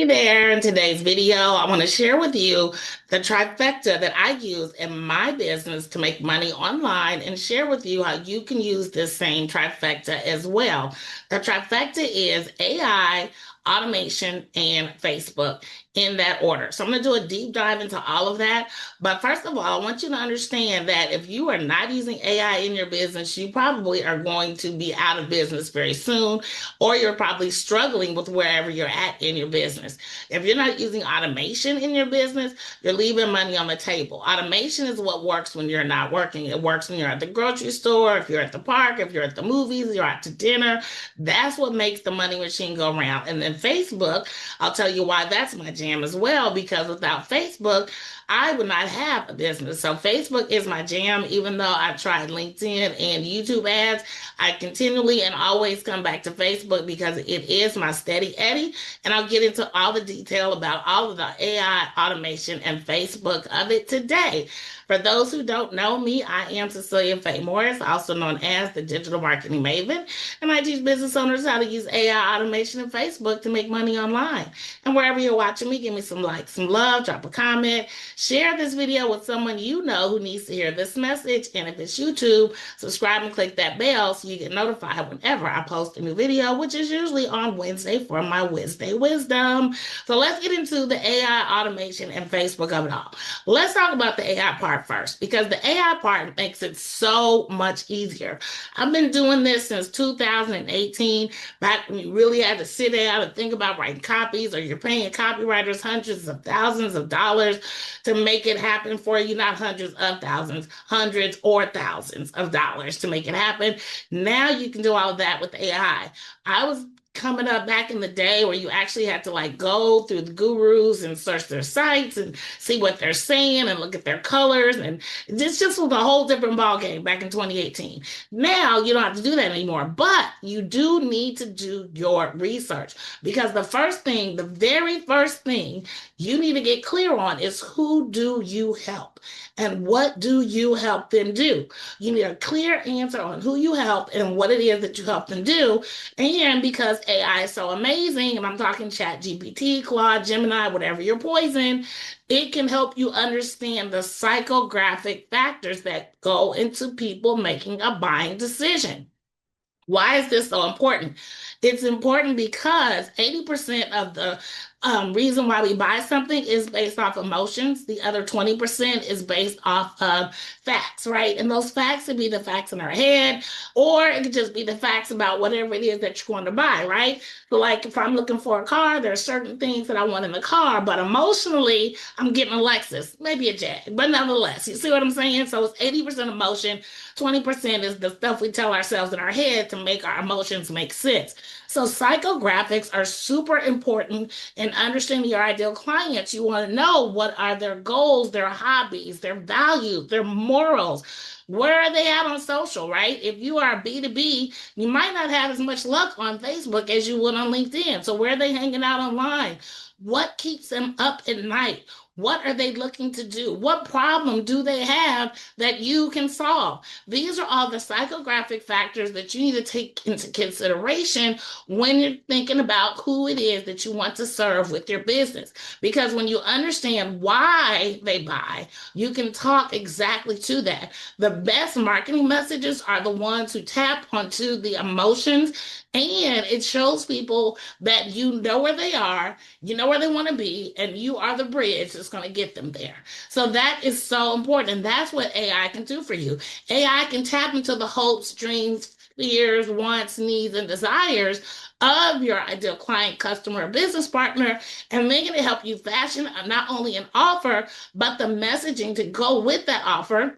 Hey there, in today's video, I want to share with you the trifecta that I use in my business to make money online and share with you how you can use this same trifecta as well. The trifecta is AI, automation, and Facebook in that order. So I'm going to do a deep dive into all of that. But first of all, I want you to understand that if you are not using AI in your business, you probably are going to be out of business very soon, or you're probably struggling with wherever you're at in your business. If you're not using automation in your business, you're leaving money on the table. Automation is what works when you're not working. It works when you're at the grocery store, if you're at the park, if you're at the movies, you're out to dinner. That's what makes the money machine go around. And then Facebook, I'll tell you why that's my jam as well, because without Facebook, I would not have a business. So Facebook is my jam, even though I've tried LinkedIn and YouTube ads. I continually and always come back to Facebook because it is my steady Eddie. And I'll get into all the detail about all of the AI automation and Facebook of it today. For those who don't know me, I am Cecelia Faye Morris, also known as the Digital Marketing Maven, and I teach business owners how to use AI automation and Facebook to make money online. And wherever you're watching me, give me some likes, some love, drop a comment, share this video with someone you know who needs to hear this message. And if it's YouTube, subscribe and click that bell so you get notified whenever I post a new video, which is usually on Wednesday for my Wednesday Wisdom. So let's get into the AI automation and Facebook of it all. Let's talk about the AI part first, because the AI part makes it so much easier. I've been doing this since 2018, back when you really had to sit down and think about writing copies, or you're paying copywriters hundreds of thousands of dollars to make it happen for you, not hundreds of thousands, hundreds or thousands of dollars to make it happen. Now you can do all of that with AI. I was coming up back in the day where you actually had to like go through the gurus and search their sites and see what they're saying and look at their colors, and this just was a whole different ball game back in 2018. Now you don't have to do that anymore, but you do need to do your research, because the very first thing you need to get clear on is, who do you help and what do you help them do? You need a clear answer on who you help and what it is that you help them do. And because AI is so amazing, and I'm talking Chat GPT, Claude, Gemini, whatever your poison, it can help you understand the psychographic factors that go into people making a buying decision. Why is this so important? It's important because 80% of the reason why we buy something is based off emotions. The other 20% is based off of facts, right? And those facts could be the facts in our head, or it could just be the facts about whatever it is that you want to buy, right? So, like if I'm looking for a car, there are certain things that I want in the car, but emotionally, I'm getting a Lexus, maybe a Jag, but nonetheless, you see what I'm saying? So it's 80% emotion, 20% is the stuff we tell ourselves in our head to make our emotions make sense. So psychographics are super important in understanding your ideal clients. You want to know what are their goals, their hobbies, their values, their morals. Where are they at on social, right? If you are B2B, you might not have as much luck on Facebook as you would on LinkedIn. So where are they hanging out online? What keeps them up at night? What are they looking to do? What problem do they have that you can solve? These are all the psychographic factors that you need to take into consideration when you're thinking about who it is that you want to serve with your business. Because when you understand why they buy, you can talk exactly to that. The best marketing messages are the ones who tap onto the emotions, and it shows people that you know where they are, you know where they want to be, and you are the bridge that's going to get them there. So that is so important. And that's what AI can do for you. AI can tap into the hopes, dreams, fears, wants, needs, and desires of your ideal client, customer, or business partner, and they're going to help you fashion not only an offer, but the messaging to go with that offer,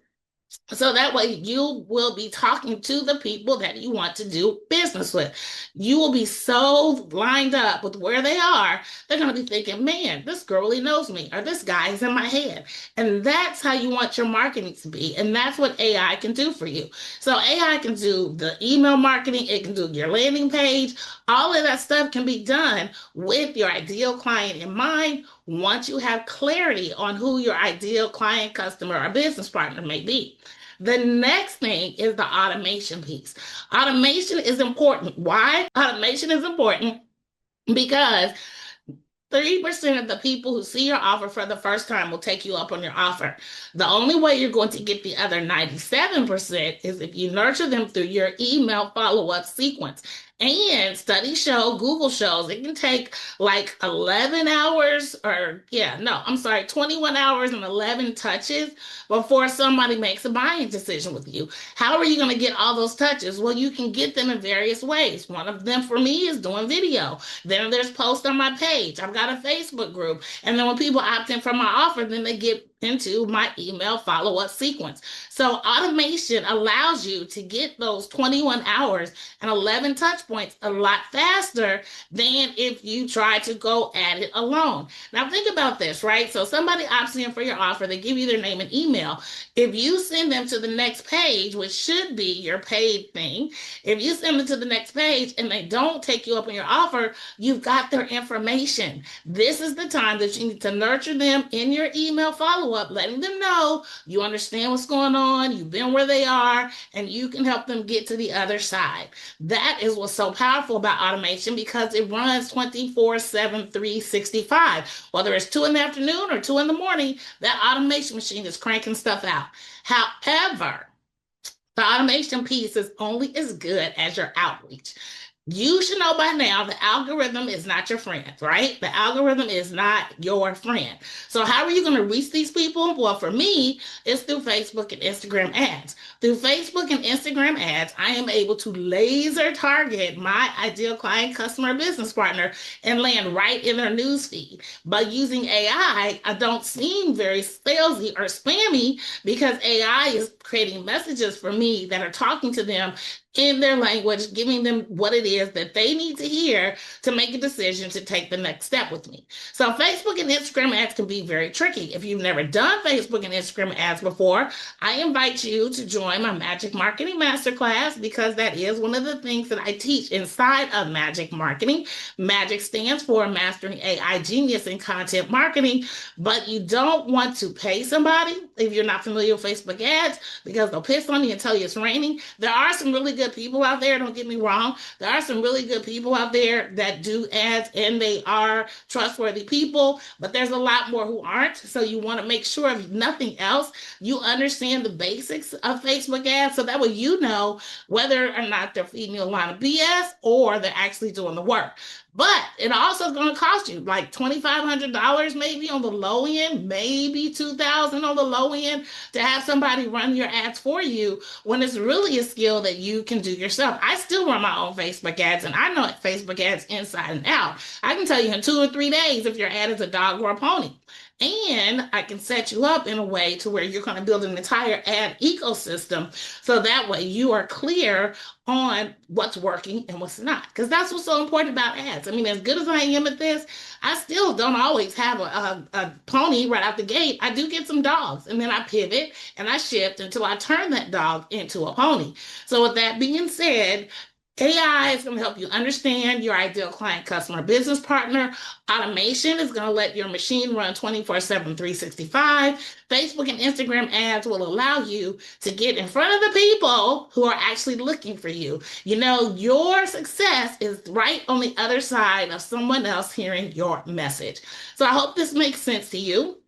so that way you will be talking to the people that you want to do business with. You will be so lined up with where they are, they're going to be thinking, man, this girl really knows me, or this guy is in my head. And that's how you want your marketing to be. And that's what AI can do for you. So AI can do the email marketing, it can do your landing page. All of that stuff can be done with your ideal client in mind, once you have clarity on who your ideal client, customer, or business partner may be. The next thing is the automation piece. Automation is important. Why? Automation is important because 3% of the people who see your offer for the first time will take you up on your offer. The only way you're going to get the other 97% is if you nurture them through your email follow-up sequence. And studies show, Google shows, it can take like 11 hours or, yeah, no, I'm sorry, 21 hours and 11 touches before somebody makes a buying decision with you. How are you going to get all those touches? Well, you can get them in various ways. One of them for me is doing video. Then there's posts on my page. I've got a Facebook group. And then when people opt in for my offer, then they get into my email follow-up sequence. So automation allows you to get those 21 hours and 11 touch points a lot faster than if you try to go at it alone. Now think about this, right? So somebody opts in for your offer, they give you their name and email. If you send them to the next page, which should be your paid thing, if you send them to the next page and they don't take you up on your offer, you've got their information. This is the time that you need to nurture them in your email follow-up, letting them know you understand what's going on, you've been where they are, and you can help them get to the other side. That is what's so powerful about automation, because it runs 24/7, 365. Whether it's 2 in the afternoon or 2 in the morning, that automation machine is cranking stuff out. However, the automation piece is only as good as your outreach. You should know by now the algorithm is not your friend, right? The algorithm is not your friend. So how are you going to reach these people? Well, for me, it's through Facebook and Instagram ads. Through Facebook and Instagram ads, I am able to laser target my ideal client, customer, business partner and land right in their newsfeed. By using AI, I don't seem very salesy or spammy because AI is creating messages for me that are talking to them in their language, giving them what it is that they need to hear to make a decision to take the next step with me. So Facebook and Instagram ads can be very tricky. If you've never done Facebook and Instagram ads before, I invite you to join my Magic Marketing Masterclass, because that is one of the things that I teach inside of Magic Marketing. Magic stands for Mastering AI Genius in Content Marketing, but you don't want to pay somebody if you're not familiar with Facebook ads, because they'll piss on you and tell you it's raining. There are some really good people out there, don't get me wrong. There are some really good people out there that do ads and they are trustworthy people, but there's a lot more who aren't. So you want to make sure, if nothing else, you understand the basics of Facebook ads, so that way you know whether or not they're feeding you a line of BS or they're actually doing the work. But it also is going to cost you like $2,500 maybe on the low end, maybe $2,000 on the low end to have somebody run your ads for you, when it's really a skill that you can do yourself. I still run my own Facebook ads, and I know Facebook ads inside and out. I can tell you in 2 or 3 days if your ad is a dog or a pony. And I can set you up in a way to where you're going to build an entire ad ecosystem, so that way you are clear on what's working and what's not. Because that's what's so important about ads. I mean, as good as I am at this, I still don't always have a pony right out the gate. I do get some dogs, and then I pivot and I shift until I turn that dog into a pony. So with that being said, AI is going to help you understand your ideal client, customer, business partner. Automation is going to let your machine run 24/7, 365. Facebook and Instagram ads will allow you to get in front of the people who are actually looking for you. You know, your success is right on the other side of someone else hearing your message. So I hope this makes sense to you.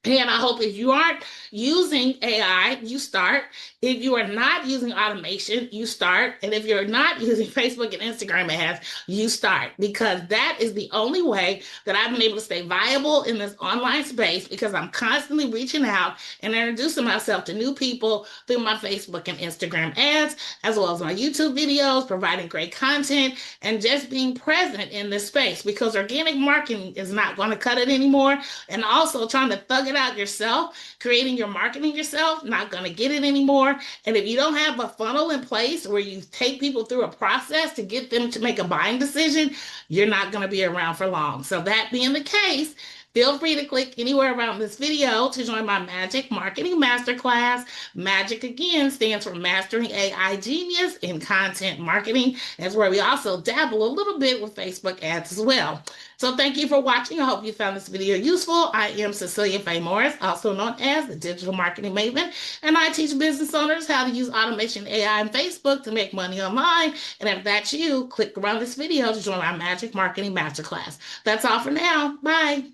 And I hope if you aren't using AI, you start. If you are not using automation, you start. And if you're not using Facebook and Instagram ads, you start. Because that is the only way that I've been able to stay viable in this online space, because I'm constantly reaching out and introducing myself to new people through my Facebook and Instagram ads, as well as my YouTube videos, providing great content, and just being present in this space, because organic marketing is not going to cut it anymore. And also trying to thug it out yourself, creating your marketing yourself, not going to get it anymore. And if you don't have a funnel in place where you take people through a process to get them to make a buying decision, you're not going to be around for long. So that being the case, Feel free to click anywhere around this video to join my Magic Marketing Masterclass. Magic, again, stands for Mastering AI Genius in Content Marketing. That's where we also dabble a little bit with Facebook ads as well. So thank you for watching. I hope you found this video useful. I am Cecelia Faye Morris, also known as the Digital Marketing Maven, and I teach business owners how to use automation, AI, and Facebook to make money online. And if that's you, click around this video to join our Magic Marketing Masterclass. That's all for now. Bye.